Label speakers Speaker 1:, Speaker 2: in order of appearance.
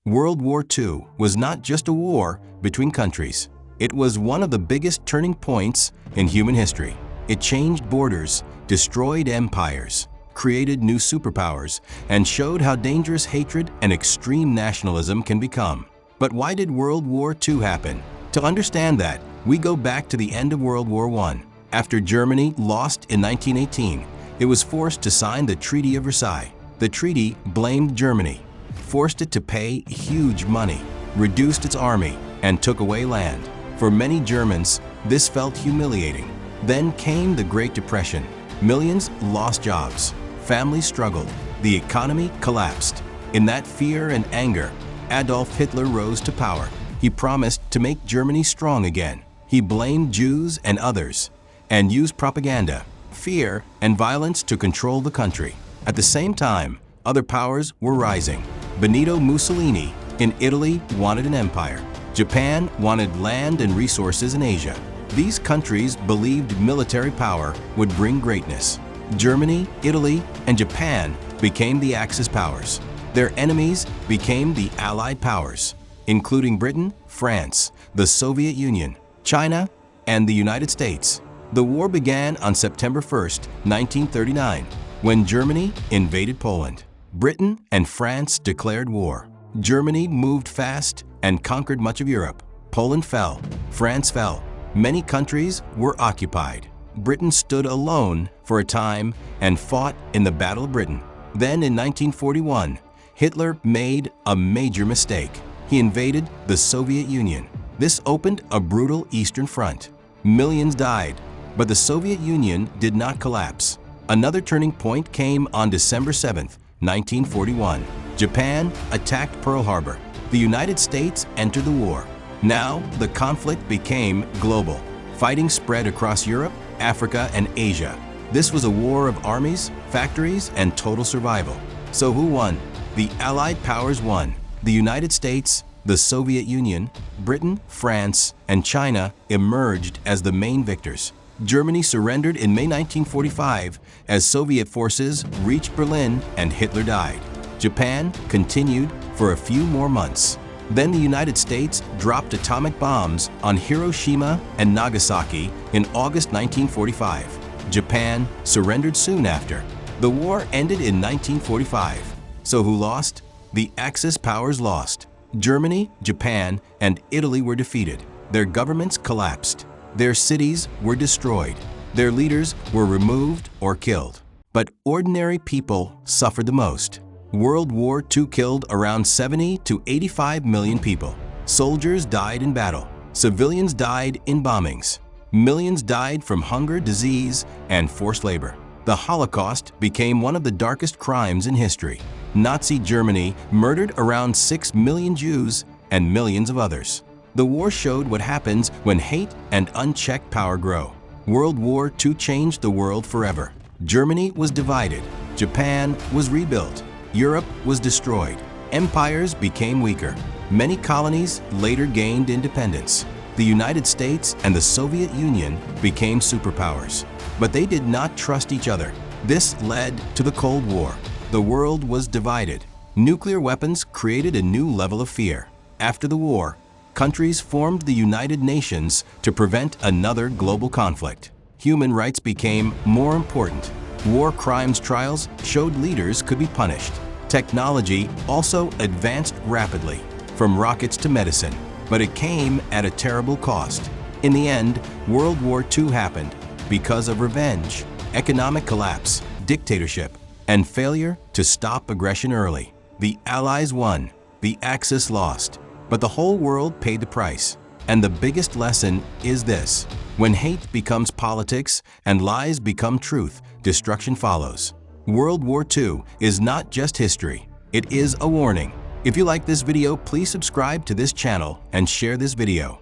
Speaker 1: World War II was not just a war between countries. It was one of the biggest turning points in human history. It changed borders, destroyed empires, created new superpowers, and showed how dangerous hatred and extreme nationalism can become. But why did World War II happen? To understand that, we go back to the end of World War I. After Germany lost in 1918, it was forced to sign the Treaty of Versailles. The treaty blamed Germany, forced it to pay huge money, reduced its army, and took away land. For many Germans, this felt humiliating. Then came the Great Depression. Millions lost jobs. Families struggled. The economy collapsed. In that fear and anger, Adolf Hitler rose to power. He promised to make Germany strong again. He blamed Jews and others, and used propaganda, fear, and violence to control the country. At the same time, other powers were rising. Benito Mussolini in Italy wanted an empire. Japan wanted land and resources in Asia. These countries believed military power would bring greatness. Germany, Italy, and Japan became the Axis powers. Their enemies became the Allied powers, including Britain, France, the Soviet Union, China, and the United States. The war began on September 1, 1939, when Germany invaded Poland. Britain and France declared war. Germany moved fast and conquered much of Europe. Poland fell. France fell. Many countries were occupied. Britain stood alone for a time and fought in the Battle of Britain. Then in 1941, Hitler made a major mistake. He invaded the Soviet Union. This opened a brutal Eastern Front. Millions died, but the Soviet Union did not collapse. Another turning point came on December 7, 1941. Japan attacked Pearl Harbor. The United States entered the war. Now, the conflict became global. Fighting spread across Europe, Africa, and Asia. This was a war of armies, factories, and total survival. So who won? The Allied powers won. The United States, the Soviet Union, Britain, France, and China emerged as the main victors. Germany surrendered in May 1945 as Soviet forces reached Berlin and Hitler died. Japan continued for a few more months. Then the United States dropped atomic bombs on Hiroshima and Nagasaki in August 1945. Japan surrendered soon after. The war ended in 1945. So who lost? The Axis powers lost. Germany, Japan, and Italy were defeated. Their governments collapsed. Their cities were destroyed. Their leaders were removed or killed. But ordinary people suffered the most. World War II killed around 70 to 85 million people. Soldiers died in battle. Civilians died in bombings. Millions died from hunger, disease, and forced labor. The Holocaust became one of the darkest crimes in history. Nazi Germany murdered around 6 million Jews and millions of others. The war showed what happens when hate and unchecked power grow. World War II changed the world forever. Germany was divided. Japan was rebuilt. Europe was destroyed. Empires became weaker. Many colonies later gained independence. The United States and the Soviet Union became superpowers. But they did not trust each other. This led to the Cold War. The world was divided. Nuclear weapons created a new level of fear. After the war, countries formed the United Nations to prevent another global conflict. Human rights became more important. War crimes trials showed leaders could be punished. Technology also advanced rapidly, from rockets to medicine, but it came at a terrible cost. In the end, World War II happened because of revenge, economic collapse, dictatorship, and failure to stop aggression early. The Allies won, the Axis lost, but the whole world paid the price. And the biggest lesson is this: when hate becomes politics and lies become truth, destruction follows. World War II is not just history, it is a warning. If you like this video, please subscribe to this channel and share this video.